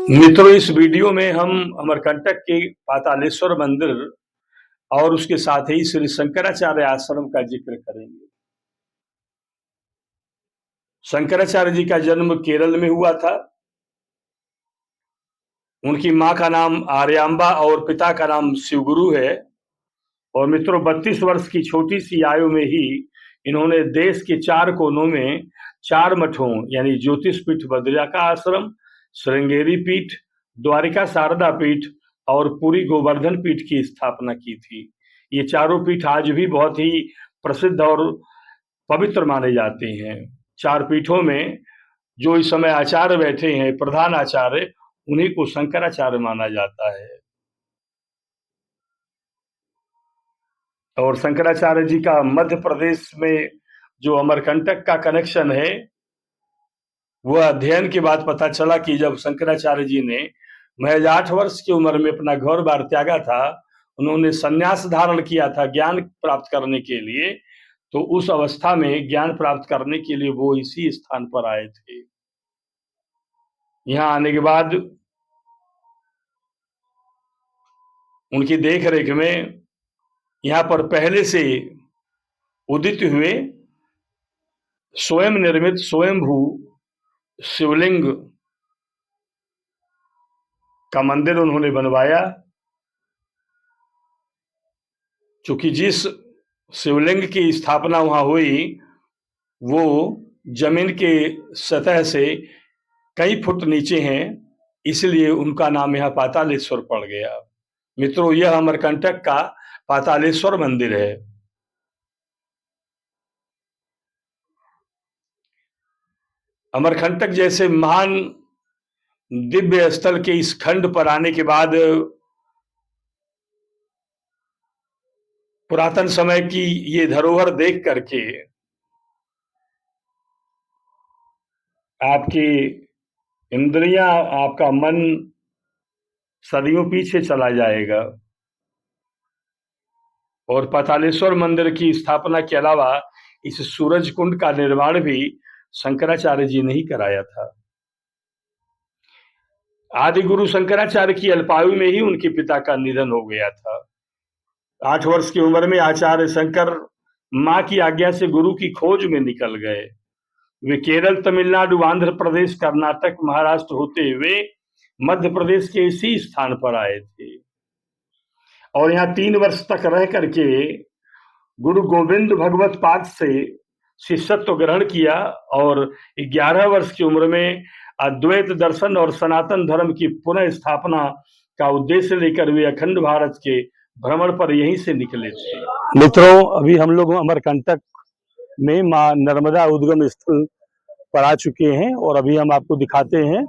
मित्रों, इस वीडियो में हम अमरकंटक के पातालेश्वर मंदिर और उसके साथ ही श्री शंकराचार्य आश्रम का जिक्र करेंगे। शंकराचार्य जी का जन्म केरल में हुआ था। उनकी मां का नाम आर्यांबा और पिता का नाम शिवगुरु है। और मित्रों, 32 वर्ष की छोटी सी आयु में ही इन्होंने देश के 4 कोनों में 4 मठों यानी ज्योतिष पीठ बद्रिका आश्रम, श्रृंगेरी पीठ, द्वारिका शारदा पीठ और पुरी गोवर्धन पीठ की स्थापना की थी। ये चारों पीठ आज भी बहुत ही प्रसिद्ध और पवित्र माने जाते हैं। 4 पीठों में जो इस समय आचार्य बैठे हैं, प्रधान आचार्य, उन्हीं को शंकराचार्य माना जाता है। और शंकराचार्य जी का मध्य प्रदेश में जो अमरकंटक का कनेक्शन है, वह अध्ययन के बाद पता चला कि जब शंकराचार्य जी ने महज 8 वर्ष की उम्र में अपना घर बार त्यागा था, उन्होंने संन्यास धारण किया था ज्ञान प्राप्त करने के लिए, तो उस अवस्था में ज्ञान प्राप्त करने के लिए वो इसी स्थान पर आए थे। यहाँ आने के बाद उनकी देखरेख में यहाँ पर पहले से उदित हुए स्वयं निर्मित स्वयंभू शिवलिंग का मंदिर उन्होंने बनवाया। चूंकि जिस शिवलिंग की स्थापना वहां हुई वो जमीन के सतह से कई फुट नीचे हैं, इसलिए उनका नाम यहाँ पातालेश्वर पड़ गया। मित्रों, यह अमरकंटक का पातालेश्वर मंदिर है। अमरकंटक जैसे महान दिव्य स्थल के इस खंड पर आने के बाद पुरातन समय की ये धरोहर देख करके आपकी इंद्रियां, आपका मन सदियों पीछे चला जाएगा। और पातालेश्वर मंदिर की स्थापना के अलावा इस सूरज कुंड का निर्माण भी शंकराचार्य जी ने ही कराया था। आदि गुरु शंकराचार्य की अल्पायु में ही उनके पिता का निधन हो गया था। 8 वर्ष की उम्र में आचार्य शंकर मां की आज्ञा से गुरु की खोज में निकल गए। वे केरल, तमिलनाडु, आंध्र प्रदेश, कर्नाटक, महाराष्ट्र होते हुए मध्य प्रदेश के इसी स्थान पर आए थे और यहाँ 3 वर्ष तक रह करके गुरु गोविंद भगवत पाद से शिष्यत्व ग्रहण किया और 11 वर्ष की उम्र में अद्वैत दर्शन और सनातन धर्म की पुनः स्थापना का उद्देश्य लेकर वे अखंड भारत के भ्रमण पर यहीं से निकले थे। मित्रों, अभी हम लोग अमरकंटक में मां नर्मदा उद्गम स्थल पर आ चुके हैं और अभी हम आपको दिखाते हैं।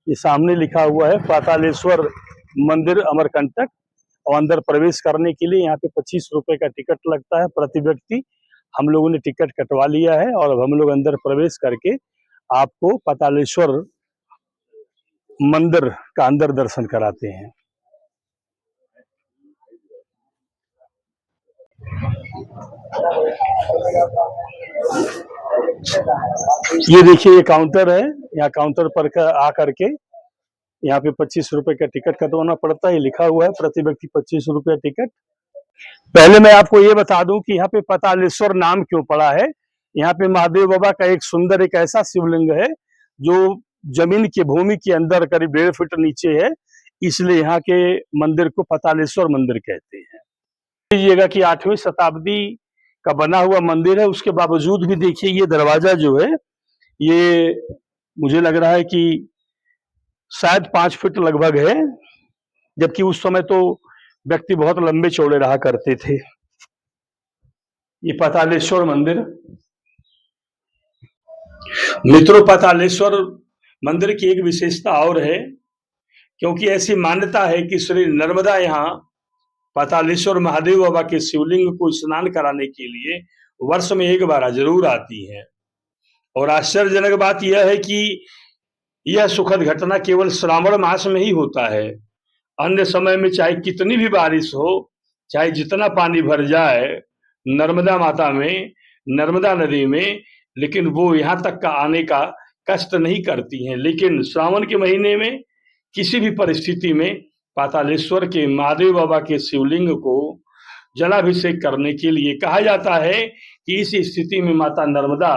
ये सामने लिखा हुआ है पातालेश्वर मंदिर अमरकंटक और अंदर प्रवेश करने के लिए यहाँ पे 25 रुपए का टिकट लगता है प्रति व्यक्ति। हम लोगों ने टिकट कटवा लिया है और अब हम लोग अंदर प्रवेश करके आपको पातालेश्वर मंदिर का अंदर दर्शन कराते हैं। ये देखिए, ये काउंटर है। यहाँ काउंटर पर आ करके यहाँ पे 25 रुपए का टिकट कटवाना पड़ता है। लिखा हुआ है प्रति व्यक्ति 25 रुपया टिकट। पहले मैं आपको ये बता दूं कि यहाँ पे पातालेश्वर नाम क्यों पड़ा है। यहाँ पे महादेव बाबा का एक सुंदर एक ऐसा शिवलिंग है जो जमीन की भूमि के अंदर करीब 1.5 फीट नीचे है, इसलिए यहाँ के मंदिर को पातालेश्वर मंदिर कहते हैं। देखिएगा कि 8वीं शताब्दी का बना हुआ मंदिर है, उसके बावजूद भी देखिए ये दरवाजा जो है ये मुझे लग रहा है कि शायद 5 फीट लगभग है, जबकि उस समय तो व्यक्ति बहुत लंबे चौड़े रहा करते थे। ये पातालेश्वर मंदिर। मित्रों, पातालेश्वर मंदिर की एक विशेषता और है, क्योंकि ऐसी मान्यता है कि श्री नर्मदा यहाँ पातालेश्वर महादेव बाबा के शिवलिंग को स्नान कराने के लिए वर्ष में एक बार जरूर आती है। और आश्चर्यजनक बात यह है कि यह सुखद घटना केवल श्रावण मास में ही होता है। अन्य समय में चाहे कितनी भी बारिश हो, चाहे जितना पानी भर जाए नर्मदा माता में, नर्मदा नदी में, लेकिन वो यहाँ तक का आने का कष्ट नहीं करती हैं। लेकिन श्रावण के महीने में किसी भी परिस्थिति में पातालेश्वर के महादेव बाबा के शिवलिंग को जलाभिषेक करने के लिए कहा जाता है कि इस स्थिति में माता नर्मदा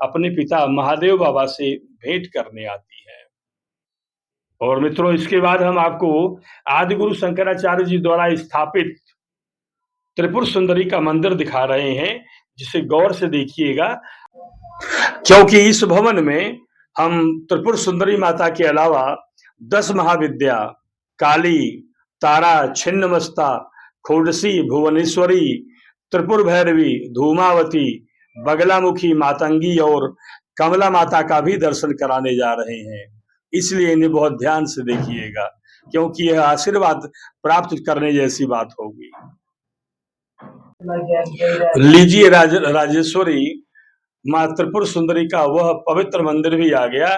अपने पिता महादेव बाबा से भेंट करने आती है। और मित्रों, इसके बाद हम आपको आदिगुरु शंकराचार्य जी द्वारा स्थापित त्रिपुर सुंदरी का मंदिर दिखा रहे हैं, जिसे गौर से देखिएगा, क्योंकि इस भवन में हम त्रिपुर सुंदरी माता के अलावा 10 महाविद्या काली, तारा, छिन्नमस्ता, खोडसी, भुवनेश्वरी, त्रिपुर भैरवी, धूमावती, बगलामुखी, मातंगी और कमला माता का भी दर्शन कराने जा रहे हैं। इसलिए इन्हें बहुत ध्यान से देखिएगा, क्योंकि यह आशीर्वाद प्राप्त करने जैसी बात होगी। लीजिए, राजेश्वरी मां त्रिपुर सुंदरी का वह पवित्र मंदिर भी आ गया,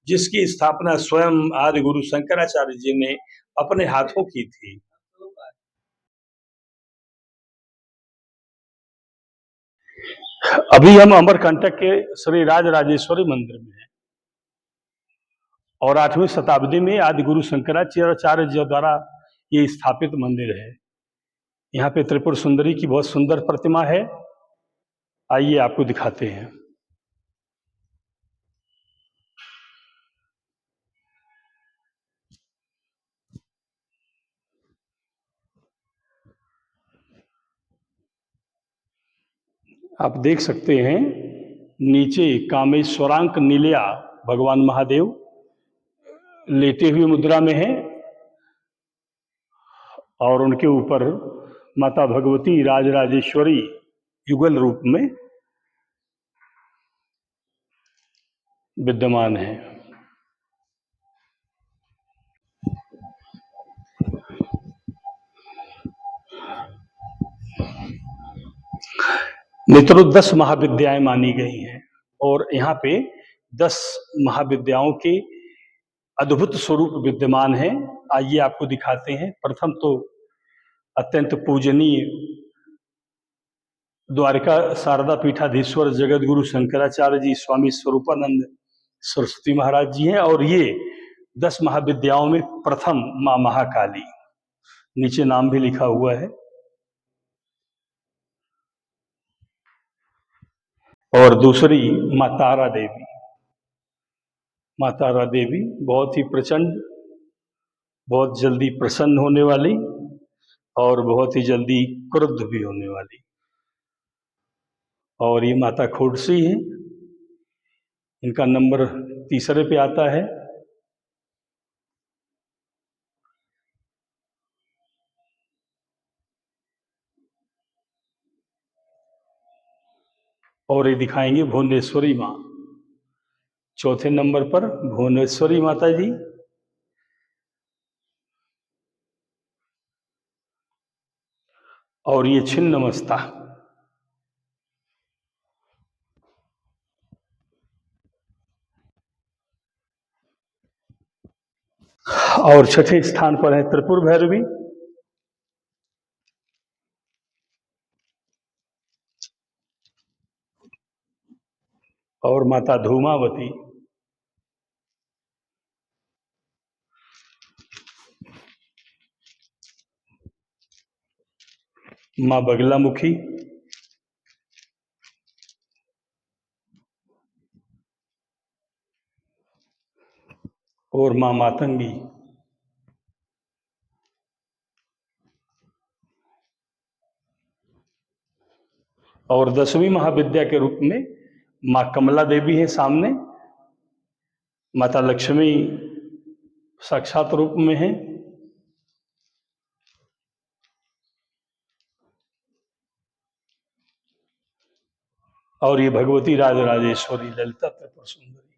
जिसकी स्थापना स्वयं आदि गुरु शंकराचार्य जी ने अपने हाथों की थी। अभी हम अमरकंटक के श्री राजेश्वरी मंदिर में हैं और 8वीं शताब्दी में आदि गुरु शंकराचार्य जी द्वारा ये स्थापित मंदिर है। यहाँ पे त्रिपुर सुंदरी की बहुत सुंदर प्रतिमा है। आइए आपको दिखाते हैं। आप देख सकते हैं नीचे कामेश्वरांक नीलया भगवान महादेव लेटे हुए मुद्रा में हैं और उनके ऊपर माता भगवती राजराजेश्वरी युगल रूप में विद्यमान है। मित्रों, 10 महाविद्याएं मानी गई हैं और यहाँ पे 10 महाविद्याओं के अद्भुत स्वरूप विद्यमान हैं। आइए आपको दिखाते हैं। प्रथम तो अत्यंत पूजनीय द्वारिका शारदा पीठाधीश्वर जगत गुरु शंकराचार्य जी स्वामी स्वरूपानंद सरस्वती महाराज जी हैं और ये 10 महाविद्याओं में प्रथम मां महाकाली, नीचे नाम भी लिखा हुआ है। और दूसरी मां तारा देवी। मां तारा देवी बहुत ही प्रचंड, बहुत जल्दी प्रसन्न होने वाली और बहुत ही जल्दी क्रुद्ध भी होने वाली। और ये माता खोडसी है, इनका नंबर तीसरे पे आता है। और ये दिखाएंगे भुवनेश्वरी माँ, चौथे नंबर पर भुवनेश्वरी माता जी। और ये छिन्नमस्ता। और छठे स्थान पर है त्रिपुर भैरवी। और माता धूमावती। मां बगलामुखी। और मां मातंगी। और 10वीं महाविद्या के रूप में मां कमला देवी है सामने। माता लक्ष्मी साक्षात रूप में है। और ये भगवती राजराजेश्वरी ललिता त्रिपुर सुंदरी।